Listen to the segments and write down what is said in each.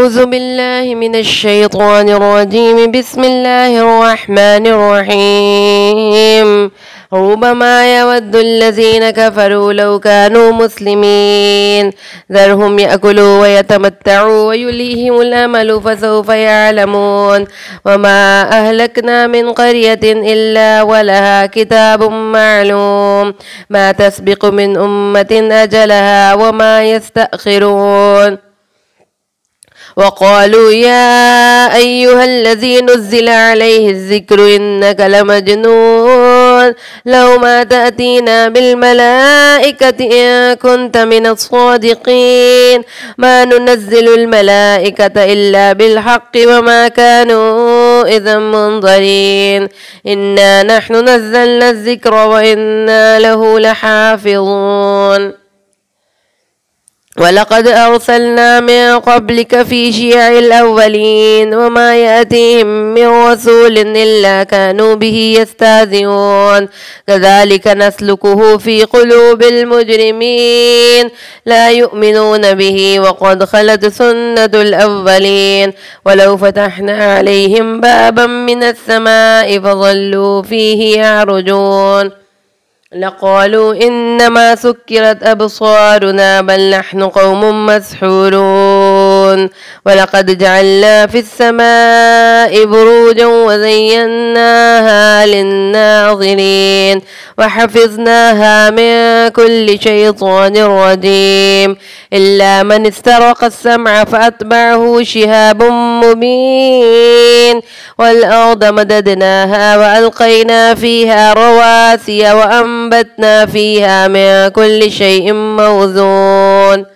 أعوذ بالله من الشيطان الرجيم. بسم الله الرحمن الرحيم. ربما يود الذين كفروا لو كانوا مسلمين ذرهم يأكلوا ويتمتعوا ويلههم الأمل فسوف يعلمون. وما أهلكنا من قرية إلا ولها كتاب معلوم ما تسبق من أمة أجلها وما يستأخرون. وقالوا يا أيها الذي نزل عليه الذكر إنك لمجنون لو ما تأتينا بالملائكة إن كنت من الصادقين ما ننزل الملائكة إلا بالحق وما كانوا إذا منظرين إنا نحن نزلنا الذكر وإنا له لحافظون. ولقد أرسلنا من قبلك في شيع الأولين وما يأتيهم من رسول إلا كانوا به يستهزئون كذلك نسلكه في قلوب المجرمين لا يؤمنون به وقد خلت سنة الأولين ولو فتحنا عليهم بابا من السماء فظلوا فيه يعرجون لقالوا إنما سكرت أبصارنا بل نحن قوم مسحورون. ولقد جعلنا في السماء بروجا وزيناها للناظرين وحفظناها من كل شيطان رجيم إلا من استرق السمع فأتبعه شهاب مبين. والأرض مددناها وألقينا فيها رواسي وأنبتنا فيها من كل شيء موزون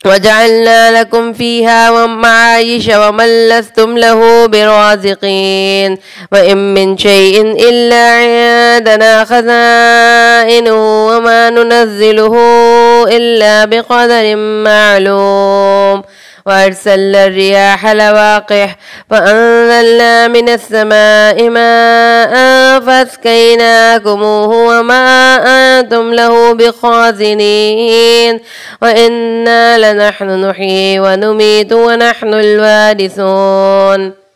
وجعلنا لكم فيها معايش ومن لستم له برازقين وإن من شيء إلا عندنا خزائنه وما ننزله إلا بقدر معلوم. وأرسلنا الرياح لواقح فأنزلنا من السماء ماء فاسقيناكموه وما أنتم له بخازنين وإنا لنحن نحيي ونميت ونحن الوارثون.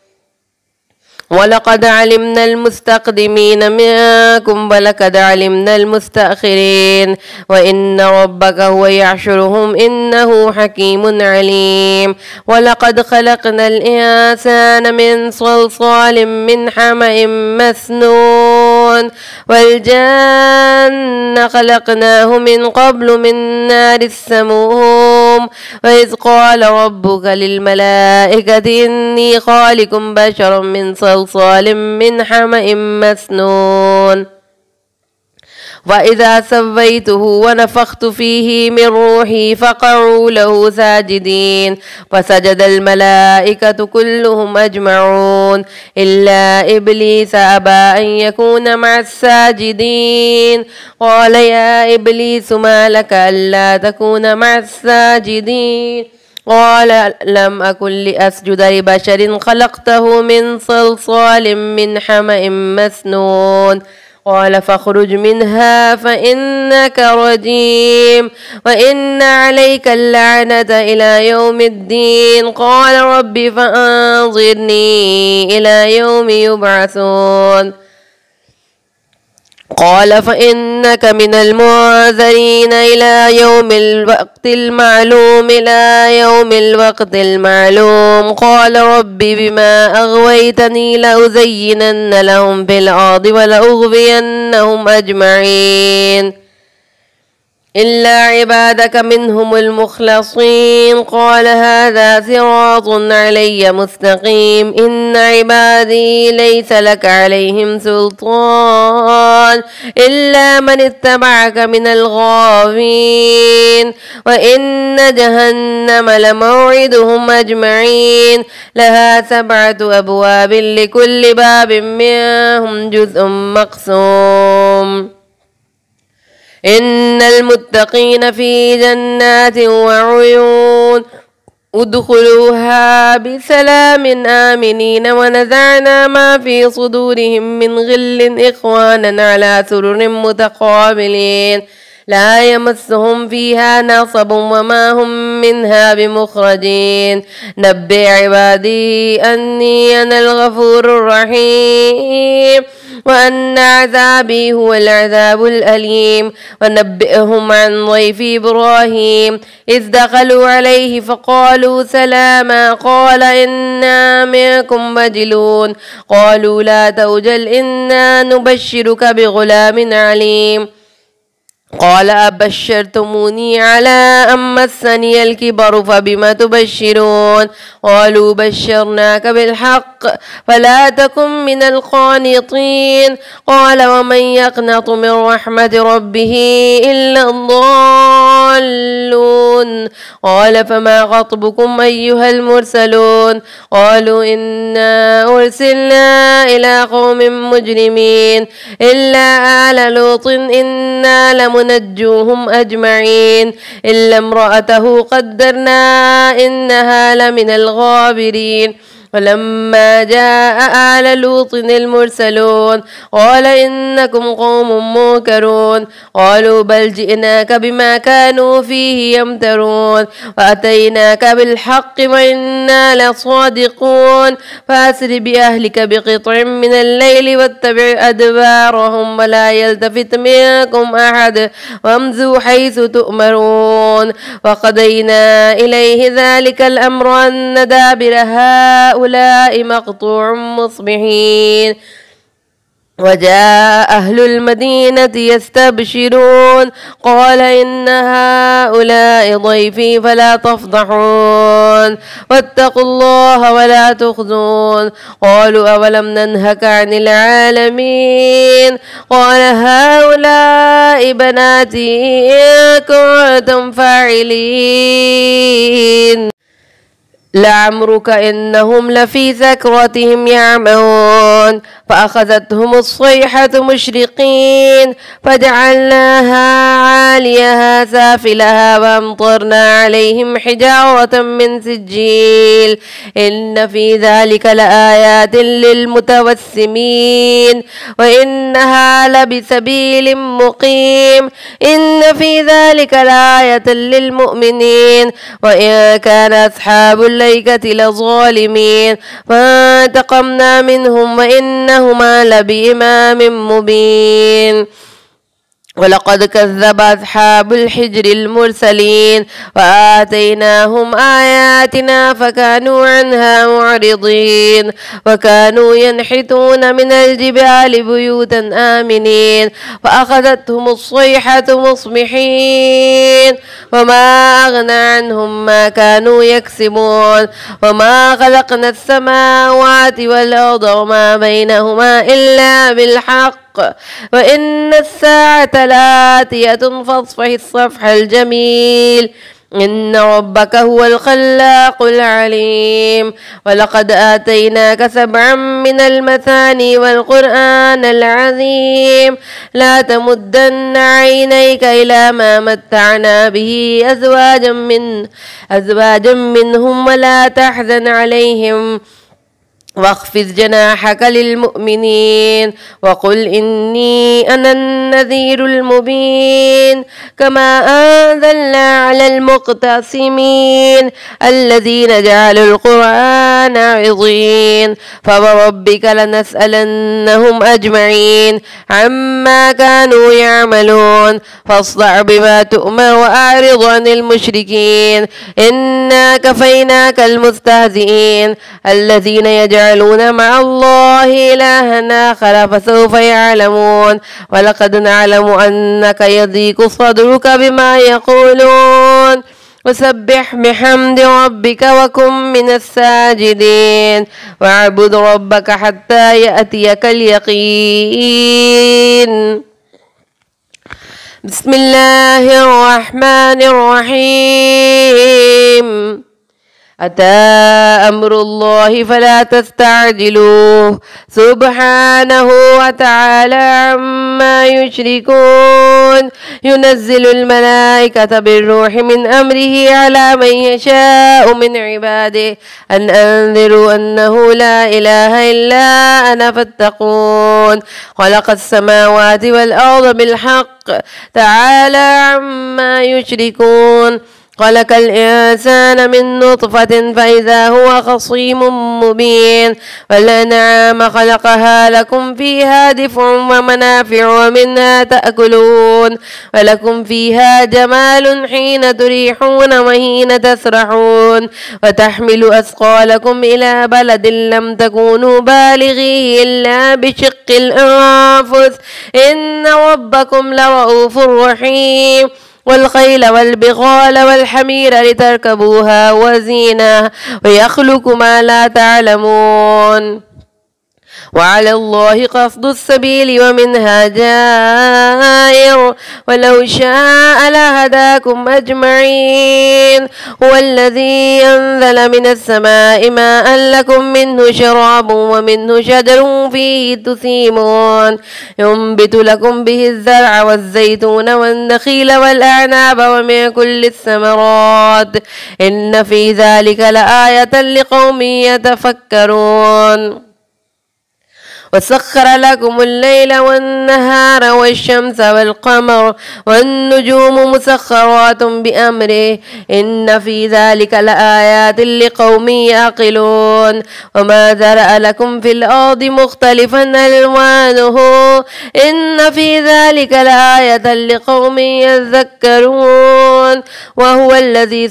ولقد علمنا المستقدمين منكم ولقد علمنا المستأخرين وإن ربك هو يحشرهم إنه حكيم عليم. ولقد خلقنا الإنسان من صلصال من حمأ مسنون والجن خلقناه من قبل من نار السموم. وإذ قال ربك للملائكة إني خالق بشرا من صلصال من حمأ مسنون وإذا سويته ونفخت فيه من روحي فقعوا له ساجدين فسجد الملائكة كلهم أجمعون إلا إبليس أبى أن يكون مع الساجدين قال يا إبليس ما لك ألا تكون مع الساجدين قال لم أكن لأسجد لبشر خلقته من صلصال من حمأ مسنون قال فاخرج منها فإنك رجيم وإن عليك اللعنة إلى يوم الدين قال رب فأنظرني إلى يوم يبعثون قال فإنك من المنذرين إلى يوم الوقت المعلوم قال رب بما أغويتني لأزينن لهم في الأرض ولأغوينهم أجمعين إلا عبادك منهم المخلصين قال هذا صراط علي مستقيم إن عبادي ليس لك عليهم سلطان إلا من اتبعك من الغاوين وإن جهنم لموعدهم أجمعين لها 7 أبواب لكل باب منهم جزء مقسوم إن المتقين في جنات وعيون ادخلوها بسلام آمنين ونزعنا ما في صدورهم من غل إخوانا على سرر متقابلين لا يمسهم فيها نصب وما هم منها بمخرجين نبئ عبادي أني أنا الغفور الرحيم وأن عذابي هو العذاب الأليم ونبئهم عن ضيف إبراهيم إذ دخلوا عليه فقالوا سلاما قال إنا منكم وجلون قالوا لا توجل إنا نبشرك بغلام عليم قال أبشرتموني على أن مسني الكبر فبم تبشرون قالوا بشرناك بالحق فلا تكن من القانطين قال ومن يقنط من رحمة ربه إلا الضالون قال فما خطبكم أيها المرسلون قالوا إنا أرسلنا إلى قوم مجرمين إلا آل لوط إنا لمنجوهم أجمعين إلا امرأته قدرنا إنها لمن الغابرين فلما جاء آل لوط المرسلون قال إنكم قوم منكرون قالوا بل جئناك بما كانوا فيه يمترون وأتيناك بالحق وإنا لصادقون فأسر بأهلك بقطع من الليل واتبع أدبارهم ولا يلتفت منكم أحد وامضوا حيث تؤمرون وقضينا إليه ذلك الأمر أن دابر هؤلاء مقطوع مصبحين وجاء أهل المدينة يستبشرون قال إن هؤلاء ضيفي فلا تفضحون واتقوا الله ولا تخزون قالوا أولم ننهك عن العالمين قال هؤلاء بناتي إن كنتم فاعلين لعمرك إنهم لفي سكرتهم يعمهون فأخذتهم الصيحة مشرقين فجعلناها عاليها سافلها وأمطرنا عليهم حجارة من سجيل إن في ذلك لآيات للمتوسمين وإنها لبسبيل مقيم إن في ذلك لآية للمؤمنين وإن كان أصحاب الليكة لظالمين فانتقمنا منهم وإنهما لبإمام مبين ولقد كذب أصحاب الحجر المرسلين وآتيناهم آياتنا فكانوا عنها معرضين وكانوا ينحتون من الجبال بيوتا آمنين فأخذتهم الصيحة مصبحين وما أغنى عنهم ما كانوا يكسبون وما خلقنا السماوات والأرض وما بينهما إلا بالحق وإن الساعة لآتية فاصفح الصفح الجميل إن ربك هو الخلاق العليم ولقد آتيناك 7 من المثاني والقرآن العظيم لا تمدن عينيك إلى ما متعنا به أزواجا منهم ولا تحزن عليهم واخفض جناحك للمؤمنين وقل إني أنا النذير المبين كما أنزلنا على المقتسمين الذين جعلوا القرآن عظيم فوربك لنسألنهم أجمعين عما كانوا يعملون فاصدع بما تؤمر وأعرض عن المشركين إنا كفيناك المستهزئين الذين يجعلون مع الله إلها آخر فسوف يعلمون ولقد نعلم أنك يضيق صدرك بما يقولون وسبح بحمد ربك وكن من الساجدين واعبد ربك حتى يأتيك اليقين بسم الله الرحمن الرحيم أتى أمر الله فلا تستعجلوه سبحانه وتعالى عما يشركون ينزل الملائكة بالروح من أمره على من يشاء من عباده أن أنذروا أنه لا إله إلا أنا فاتقون خلق السماوات والأرض بالحق تعالى عما يشركون خلق الإنسان من نطفة فإذا هو خصيم مبين والأنعام خلقها لكم فيها دفع ومنافع ومنها تأكلون ولكم فيها جمال حين تريحون وحين تسرحون وتحمل أثقالكم إلى بلد لم تكونوا بالغيه إلا بشق الأنفس إن ربكم لرؤوف رحيم والخيل والبغال والحمير لتركبوها وزينة ويخلق ما لا تعلمون وعلى الله قصد السبيل ومنها جائر ولو شاء لهداكم أجمعين هو الذي أنزل من السماء ماء لكم منه شراب ومنه شجر فيه تسيمون ينبت لكم به الزرع والزيتون والنخيل والأعناب ومن كل الثمرات إن في ذلك لآية لقوم يتفكرون وسخر لكم الليل والنهار والشمس والقمر والنجوم مسخرات بأمره إن في ذلك لآيات لقوم يعقلون وما ذرأ لكم في الأرض مختلفا ألوانه إن في ذلك لآية لقوم يذكرون وهو الذي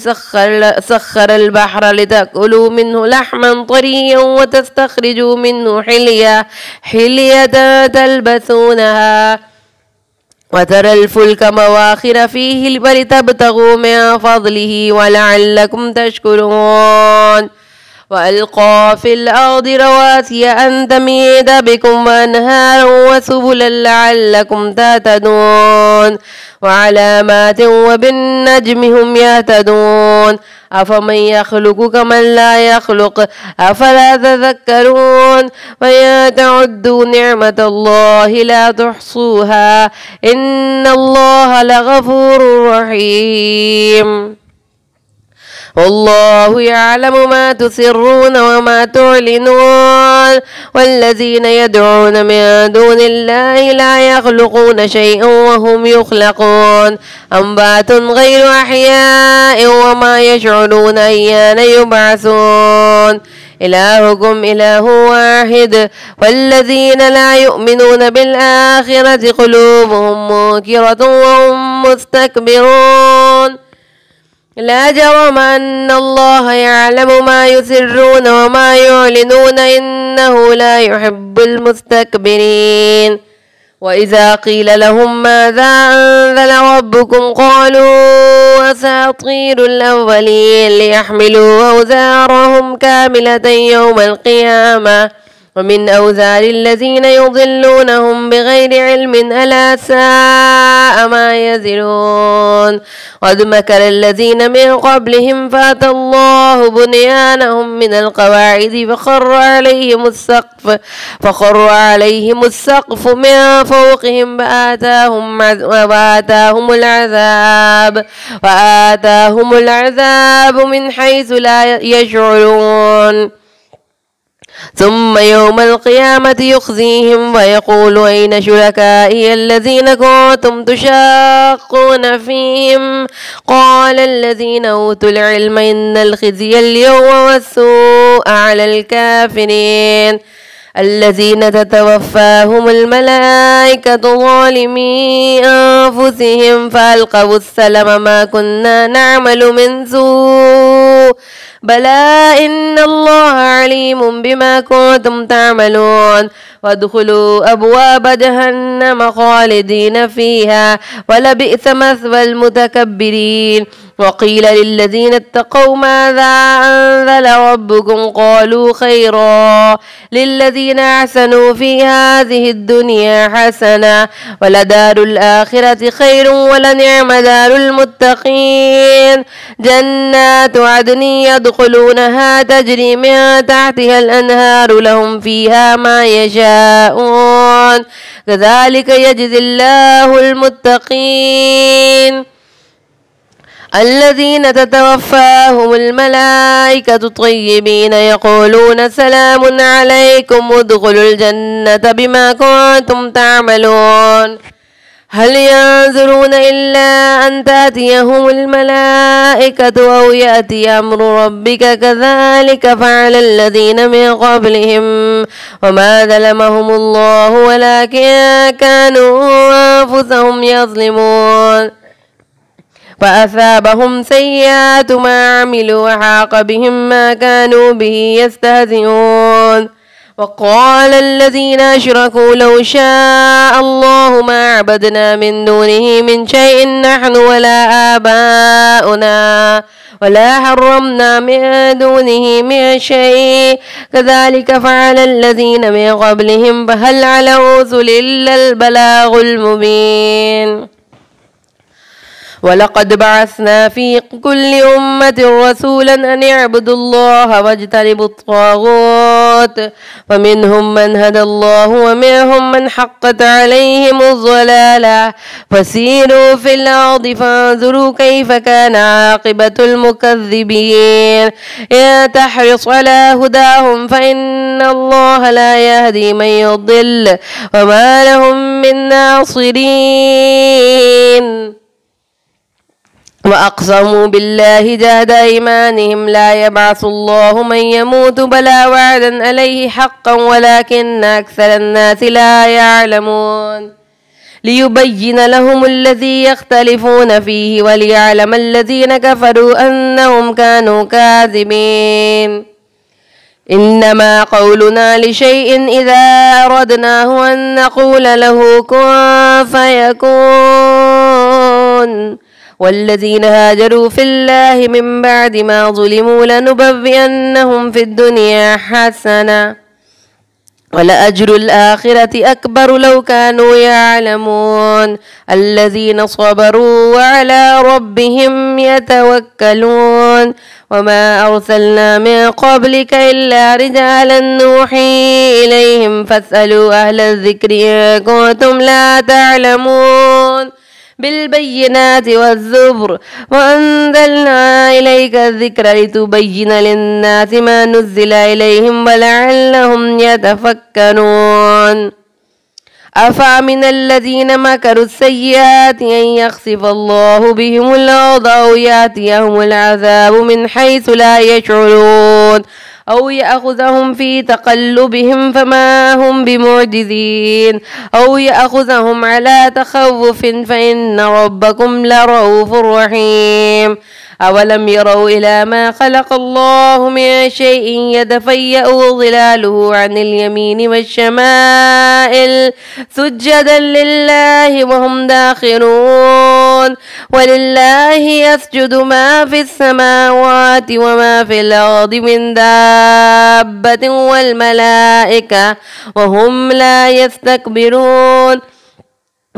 سخر البحر لتأكلوا منه لحما طريا وتستخرجوا منه حلية تلبسونها وترى الفلك مواخر فيه ولتبتغوا من فضله ولعلكم تشكرون وألقى في الأرض رواسي أن تميد بكم وأنهارا وسبلا لعلكم تهتدون وعلامات وبالنجم هم يهتدون أفمن يخلق كمن لا يخلق أفلا تذكرون وإن تعدوا نعمة الله لا تحصوها إن الله لغفور رحيم والله يعلم ما تسرون وما تعلنون والذين يدعون من دون الله لا يخلقون شيئا وهم يخلقون أنبات غير أحياء وما يشعرون أيان يبعثون إلهكم إله واحد والذين لا يؤمنون بالآخرة قلوبهم منكرة وهم مستكبرون لا جرم أن الله يعلم ما يسرون وما يعلنون إنه لا يحب المستكبرين وإذا قيل لهم ماذا أنزل ربكم قالوا أساطير الأولين ليحملوا أوزارهم كاملة يوم القيامة ومن أوزار الذين يضلونهم بغير علم ألا ساء ما يزرون قد مكر الذين من قبلهم فأتى الله بنيانهم من القواعد فخر عليهم السقف من فوقهم وآتاهم العذاب من حيث لا يشعرون ثم يوم القيامة يخزيهم ويقول أين شركائي الذين كنتم تشاقون فيهم قال الذين أوتوا العلم إن الخزي اليوم والسوء على الكافرين الذين تتوفاهم الملائكة ظالمي أنفسهم فألقوا السلم ما كنا نعمل من سوء بلى إن الله عليم بما كنتم تعملون وادخلوا أبواب جهنم خالدين فيها ولبئس مثوى المتكبرين وقيل للذين اتقوا ماذا أنزل ربكم قالوا خيرا للذين أحسنوا في هذه الدنيا حسنة ولدار الآخرة خير ولنعم دار المتقين جنات عدن يدخلونها تجري من تحتها الأنهار لهم فيها ما يشاءون كذلك يجزي الله المتقين الذين تتوفاهم الملائكة طيبين يقولون سلام عليكم ادخلوا الجنة بما كنتم تعملون هل ينظرون إلا أن تأتيهم الملائكة أو يأتي أمر ربك كذلك فعل الذين من قبلهم وما ظلمهم الله ولكن كانوا أنفسهم يظلمون فأثابهم سيئات ما عملوا وحاق بهم ما كانوا به يستهزئون وقال الذين أشركوا لو شاء الله ما عبدنا من دونه من شيء نحن ولا آباؤنا ولا حرمنا من دونه من شيء كذلك فعل الذين من قبلهم فهل على الرسل إلا البلاغ المبين ولقد بعثنا في كل أمة رسولا أن يعبدوا الله واجتنبوا الطاغوت فمنهم من هدى الله ومنهم من حقت عليهم الضلالة فسيروا في الأرض فانظروا كيف كان عاقبة المكذبين إن تحرص على هداهم فإن الله لا يهدي من يضل وما لهم من ناصرين وأقسموا بالله جهد أيمانهم لا يبعث الله من يموت بلى وعدا عليه حقا ولكن أكثر الناس لا يعلمون ليبين لهم الذي يختلفون فيه وليعلم الذين كفروا أنهم كانوا كاذبين إنما قولنا لشيء إذا أردناه أن نقول له كن فيكون والذين هاجروا في الله من بعد ما ظلموا لنبوئنهم في الدنيا حسنة ولأجر الآخرة أكبر لو كانوا يعلمون الذين صبروا وعلى ربهم يتوكلون وما أرسلنا من قبلك إلا رجالا نوحي إليهم فاسألوا أهل الذكر إن كنتم لا تعلمون بالبينات والزبر وأنزلنا إليك الذكر لتبين للناس ما نزل إليهم ولعلهم يتفكرون أفأمن الذين مكروا السيئات أن يخسف الله بهم الأرض أو يأتيهم العذاب من حيث لا يشعرون أو يأخذهم في تقلبهم فما هم بمعجزين أو يأخذهم على تخوف فإن ربكم لرؤوف رحيم أولم يروا إلى ما خلق الله من شيء يتفيأ ظلاله عن اليمين والشمائل سجدا لله وهم داخرون ولله يسجد ما في السماوات وما في الأرض من دابة والملائكة وهم لا يستكبرون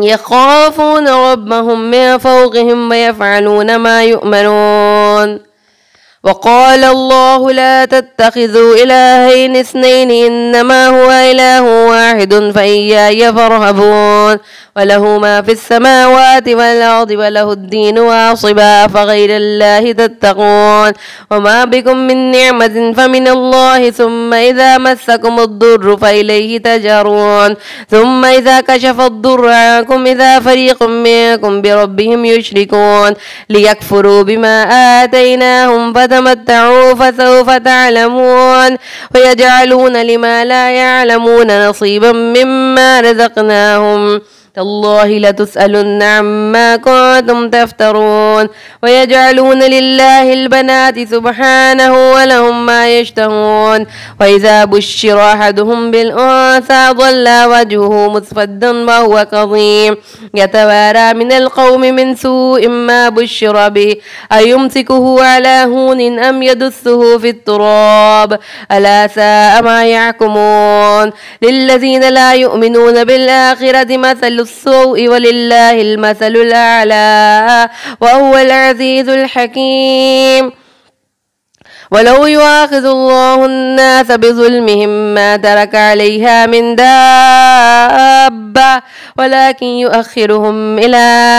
يخافون ربهم من فوقهم ويفعلون ما يؤمرون وقال الله لا تتخذوا إلهين اثنين إنما هو إله واحد فإياي فارهبون وله ما في السماوات والأرض وله الدين واصبا فغير الله تتقون وما بكم من نعمة فمن الله ثم إذا مسكم الضر فإليه تجرون ثم إذا كشف الضر عنكم إذا فريق منكم بربهم يشركون ليكفروا بما آتيناهم فتمتعوا فسوف تعلمون ويجعلون لما لا يعلمون نصيبا مما رزقناهم تالله لتسألن عما كنتم تفترون ويجعلون لله البنات سبحانه ولهم ما يشتهون وإذا بشر أحدهم بالأنثى ظل وجهه مسفدا وهو كظيم يتوارى من القوم من سوء ما بشر به أيمسكه على هون أم يدسه في التراب ألا ساء ما يحكمون للذين لا يؤمنون بالآخرة مثل السوء ولله المثل الأعلى وهو العزيز الحكيم ولو يؤاخذ الله الناس بظلمهم ما ترك عليها من دابة ولكن يؤخرهم إلى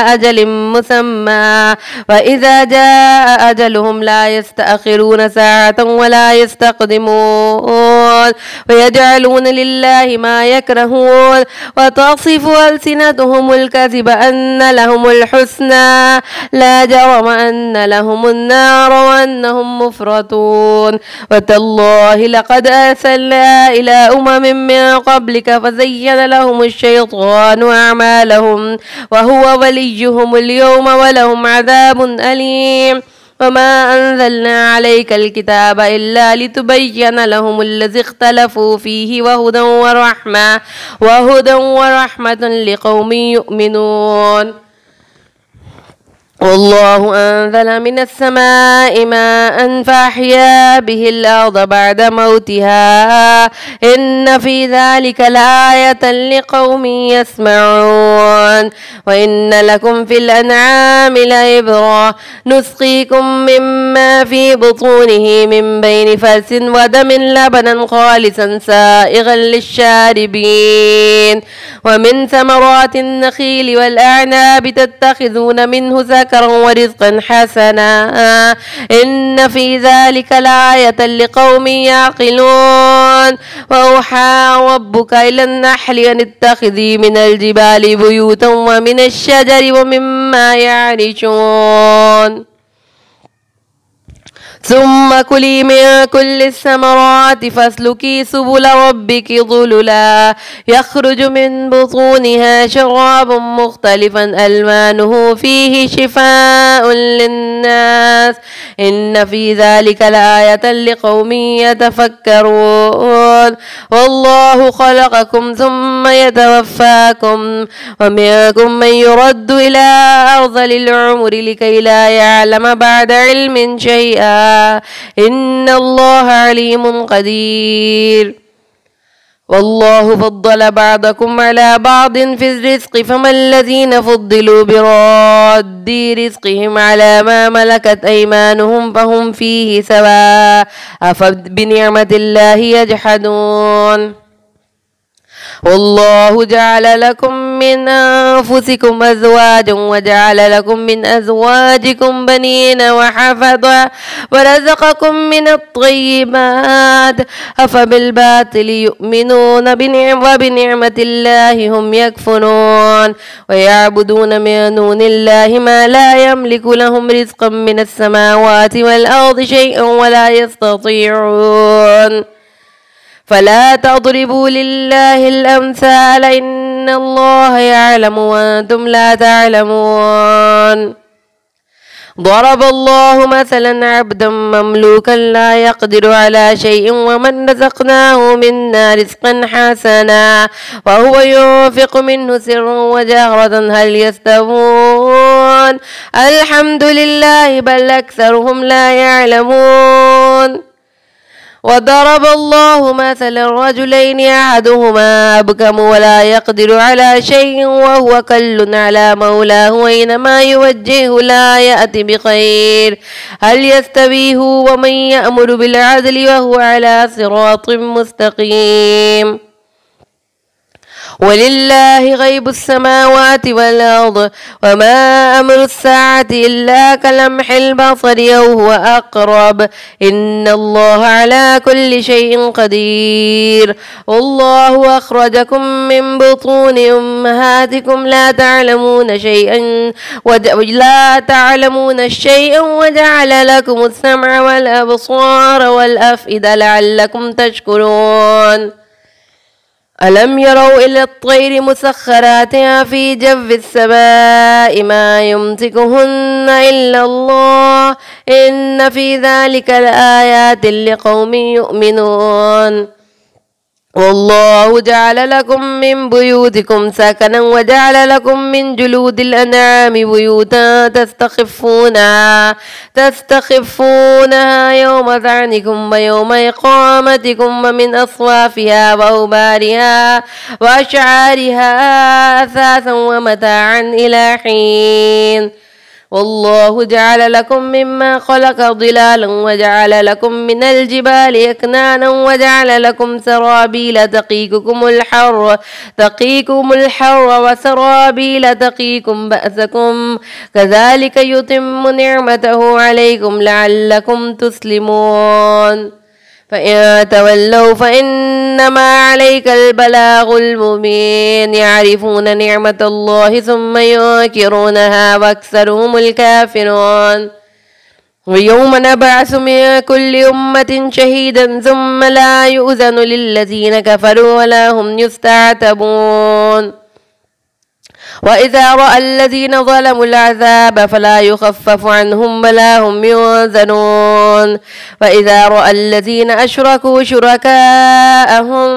أجل مسمى وإذا جاء أجلهم لا يستأخرون ساعة ولا يستقدمون ويجعلون لله ما يكرهون وتصف ألسنتهم الكذب أن لهم الحسنى لا جرم أن لهم النار وأنهم مفرطون وتالله لقد أرسلنا إلى أمم من قبلك فزين لهم الشيطان أعمالهم وهو وليهم اليوم ولهم عذاب أليم وما أنزلنا عليك الكتاب إلا لتبين لهم الذي اختلفوا فيه وهدى ورحمة لقوم يؤمنون والله أنزل من السماء ماء فأحيا به الأرض بعد موتها إن في ذلك لآية لقوم يسمعون وإن لكم في الأنعام لعبرة نسقيكم مما في بطونه من بين فرث ودم لبنا خالصا سائغا للشاربين ومن ثمرات النخيل والأعناب تتخذون منه سكرا ورزقا حسنا إن في ذلك لآية لقوم يعقلون وأوحى ربك إلى النحل أن اتخذي من الجبال بيوتا ومن الشجر ومما يعرشون ثم كلي من كل الثمرات فاسلكي سبل ربك ذللا يخرج من بطونها شراب مختلفا ألوانه فيه شفاء للناس إن في ذلك لآية لقوم يتفكرون والله خلقكم ثم يتوفاكم ومنكم من يرد إلى أرذل العمر لكي لا يعلم بعد علم شيئا إن الله عليم قدير والله فضل بعضكم على بعض في الرزق فما الذين فضلوا براد رزقهم على ما ملكت أيمانهم فهم فيه سواء أفبنعمة الله يجحدون والله جعل لكم من أنفسكم أزواجا وجعل لكم من أزواجكم بنين وحفظا ورزقكم من الطيبات أفبالباطل يؤمنون وبنعمة الله هم يكفرون ويعبدون من دون الله ما لا يملك لهم رزقا من السماوات والأرض شيئا ولا يستطيعون فلا تضربوا لله الأمثال إن الله يعلم وأنتم لا تعلمون ضرب الله مثلا عبدا مملوكا لا يقدر على شيء ومن رزقناه منا رزقا حسنا وهو ينفق منه سرا وجهرة هل يستوون الحمد لله بل أكثرهم لا يعلمون وضرب الله مثلا رجلين أحدهما أبكم ولا يقدر على شيء وهو كل على مولاه أينما يوجهه لا يأتي بخير هل يستوي هو ومن يأمر بالعدل وهو على صراط مستقيم ولله غيب السماوات والأرض وما أمر الساعة إلا كلمح البصر أو هو أقرب إن الله على كل شيء قدير والله أخرجكم من بطون أمهاتكم لا تعلمون شيئا وجعل لكم السمع والأبصار والأفئدة لعلكم تشكرون ألم يروا إلى الطير مسخرات في جو السماء ما يمسكهن إلا الله إن في ذلك لآيات لقوم يؤمنون والله جعل لكم من بيوتكم سكنا وجعل لكم من جلود الأنعام بيوتا تستخفونها يوم ذعنكم ويوم إقامتكم ومن أصوافها وأوبارها وأشعارها أثاثا ومتاعا إلى حين والله جعل لكم مما خلق ظلالا وجعل لكم من الجبال أكنانا وجعل لكم سرابيل تقيكم الحر وسرابيل تقيكم بأسكم كذلك يتم نعمته عليكم لعلكم تسلمون فإن تولوا فإنما عليك البلاغ المبين يعرفون نعمة الله ثم ينكرونها وأكثرهم الكافرون ويوم نبعث من كل أمة شهيدا ثم لا يؤذن للذين كفروا ولا هم يستعتبون وإذا رأى الذين ظلموا العذاب فلا يخفف عنهم ولا هم ينذرون وإذا رأى الذين أشركوا شركاءهم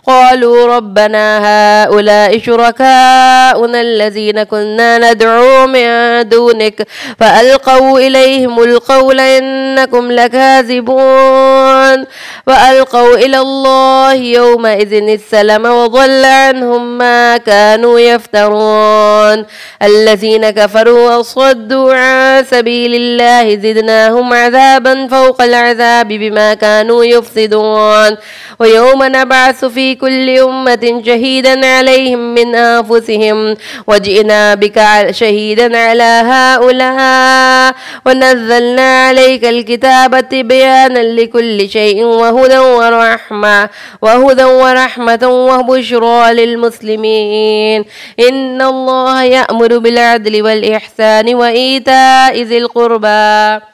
قالوا ربنا هؤلاء شركاؤنا الذين كنا ندعو من دونك فألقوا إليهم القول إنكم لكاذبون وألقوا إلى الله يومئذ السلم وضل عنهم ما كانوا يفترون الذين كفروا وصدوا عن سبيل الله زدناهم عذابا فوق العذاب بما كانوا يفسدون ويوم نبعث في كل أمة شهيدا عليهم من أنفسهم وجئنا بك شهيدا على هؤلاء ونزلنا عليك الكتاب بيانا لكل شيء وهدى ورحمة وبشرى للمسلمين إن الله يأمر بالعدل والإحسان وإيتاء ذي القربى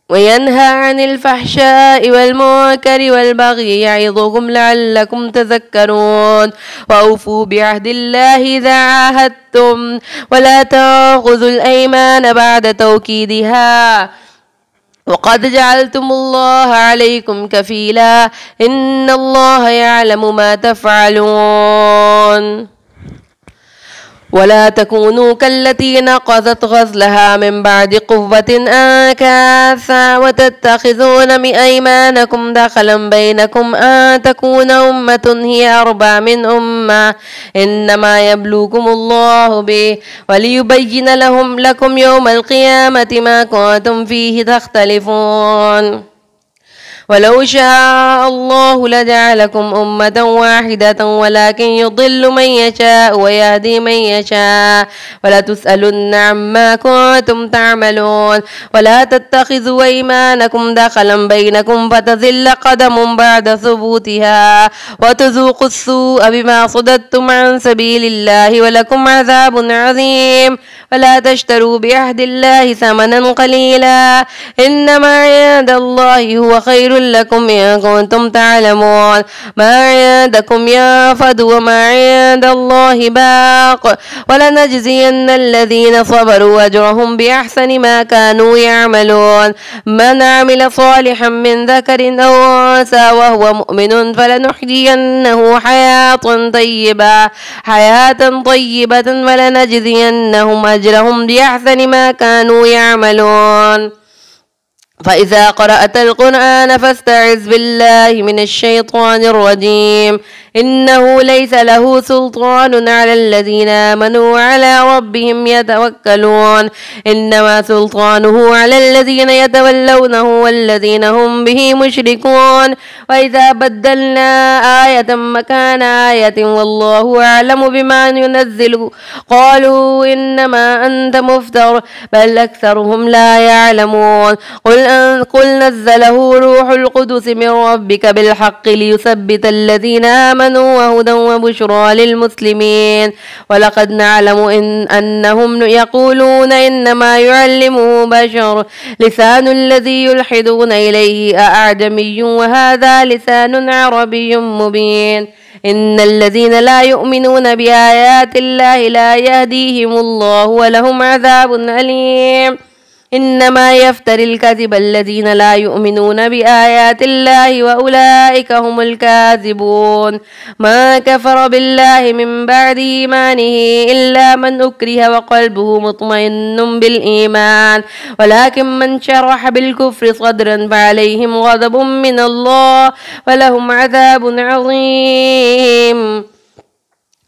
وينهى عن الفحشاء والمنكر والبغي يعظكم لعلكم تذكرون وأوفوا بعهد الله إذا عاهدتم ولا تنقضوا الأيمان بعد توكيدها وقد جعلتم الله عليكم كفيلا إن الله يعلم ما تفعلون ولا تكونوا كالتي نقضت غزلها من بعد قوة أنكاثا وتتخذون من أيمانكم دخلا بينكم أن تكون أمة هي أربى من أمة إنما يبلوكم الله به وليبين لكم يوم القيامة ما كنتم فيه تختلفون ولو شاء الله لجعلكم أمة واحدة ولكن يضل من يشاء ويهدي من يشاء ولا تسألن عما كنتم تعملون ولا تتخذوا أيمانكم دخلا بينكم فتزل قدم بعد ثبوتها وتذوقوا السوء بما صددتم عن سبيل الله ولكم عذاب عظيم ولا تشتروا بعهد الله ثمنا قليلا إنما عند الله هو خير لكم إن كنتم تعلمون ما عندكم ينفد وما عند الله باق ولنجزين الذين صبروا أجرهم بأحسن ما كانوا يعملون من عمل صالحا من ذكر أو أنثى وهو مؤمن فلنحيينه حياة طيبة ولنجزينهم أجرهم بأحسن ما كانوا يعملون فإذا قرأت القرآن فاستعذ بالله من الشيطان الرجيم إنه ليس له سلطان على الذين آمنوا وعلى ربهم يتوكلون إنما سلطانه على الذين يتولونه والذين هم به مشركون وإذا بدلنا آية مكان آية والله أعلم بما ينزل قالوا إنما أنت مفتر بل أكثرهم لا يعلمون قل نزله روح القدس من ربك بالحق ليثبت الذين آمنوا وهدى وبشرى للمسلمين ولقد نعلم أنهم يقولون إنما يعلمه بشر لسان الذي يلحدون إليه أعجمي وهذا لسان عربي مبين إن الذين لا يؤمنون بآيات الله لا يهديهم الله ولهم عذاب أليم إنما يفتري الكذب الذين لا يؤمنون بآيات الله وأولئك هم الكاذبون ما كفر بالله من بعد إيمانه إلا من أكره وقلبه مطمئن بالإيمان ولكن من شرح بالكفر صدرا فعليهم غضب من الله ولهم عذاب عظيم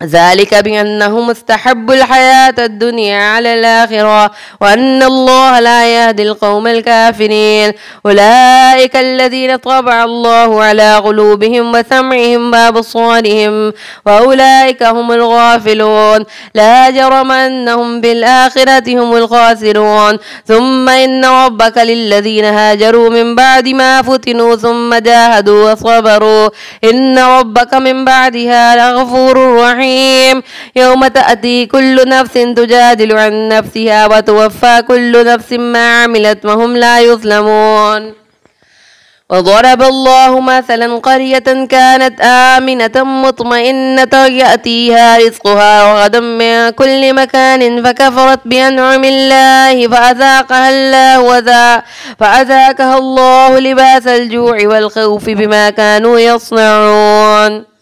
ذلك بأنهم استحبوا الحياة الدنيا على الآخرة وأن الله لا يهدي القوم الكافرين أولئك الذين طبع الله على قلوبهم وسمعهم وأبصارهم وأولئك هم الغافلون لا جرم أنهم بالآخرة هم الخاسرون ثم إن ربك للذين هاجروا من بعد ما فتنوا ثم جاهدوا وصبروا إن ربك من بعدها لغفور رحيم يوم تأتي كل نفس تجادل عن نفسها وتوفى كل نفس ما عملت وهم لا يظلمون وضرب الله مثلا قرية كانت آمنة مطمئنة يأتيها رزقها رغدا من كل مكان فكفرت بأنعم الله فأذاقها الله لباس الجوع والخوف بما كانوا يصنعون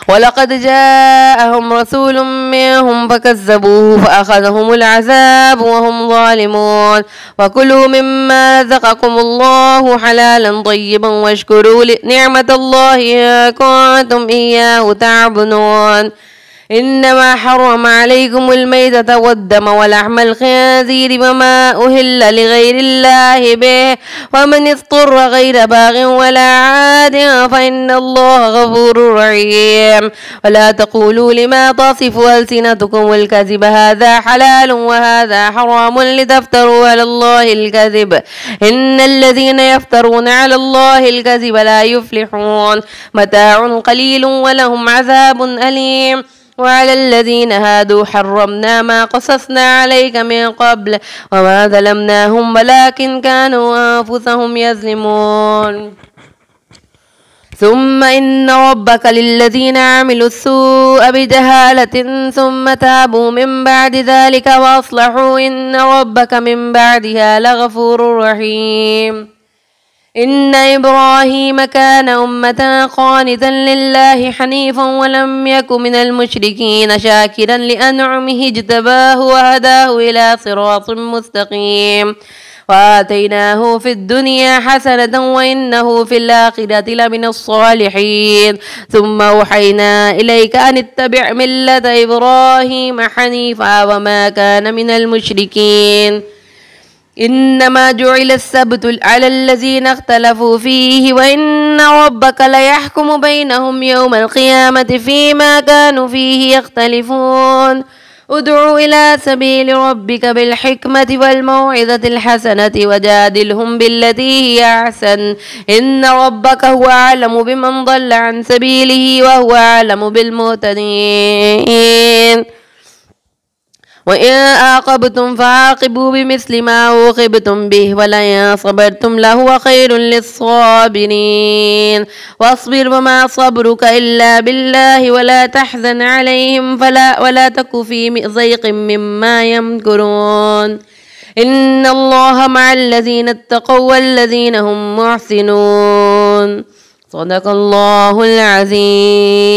ولقد جاءهم رسول منهم فكذبوه فأخذهم العذاب وهم ظالمون وكلوا مما رزقكم الله حلالا طيبا واشكروا نعمة الله إن كنتم إياه تعبدون إنما حرم عليكم الميتة والدم ولحم الخنزير وما أهل لغير الله به ومن اضطر غير باغ ولا عاد فإن الله غفور رحيم ولا تقولوا لما تصف ألسنتكم الكذب هذا حلال وهذا حرام لتفتروا على الله الكذب إن الذين يفترون على الله الكذب لا يفلحون متاع قليل ولهم عذاب أليم وعلى الذين هادوا حرمنا ما قصصنا عليك من قبل وما ظلمناهم ولكن كانوا أنفسهم يظلمون ثم إن ربك للذين عملوا السوء بجهالة ثم تابوا من بعد ذلك وأصلحوا إن ربك من بعدها لغفور رحيم إن إبراهيم كان أمة قانتا لله حنيفا ولم يك من المشركين شاكرا لأنعمه اجتباه وهداه إلى صراط مستقيم وآتيناه في الدنيا حسنة وإنه في الآخرة لمن الصالحين ثم أوحينا إليك أن اتبع ملة إبراهيم حنيفا وما كان من المشركين إنما جعل السبت على الذين اختلفوا فيه وإن ربك ليحكم بينهم يوم القيامة فيما كانوا فيه يختلفون ادع إلى سبيل ربك بالحكمة والموعظة الحسنة وجادلهم بالتي هي أحسن إن ربك هو أعلم بمن ضل عن سبيله وهو أعلم بالمهتدين وإن عاقبتم فعاقبوا بمثل ما عوقبتم به ولئن صبرتم لهو خير للصابرين واصبر وما صبرك إلا بالله ولا تحزن عليهم ولا تك في ضيق مما يمكرون إن الله مع الذين اتقوا والذين هم محسنون صدق الله العظيم.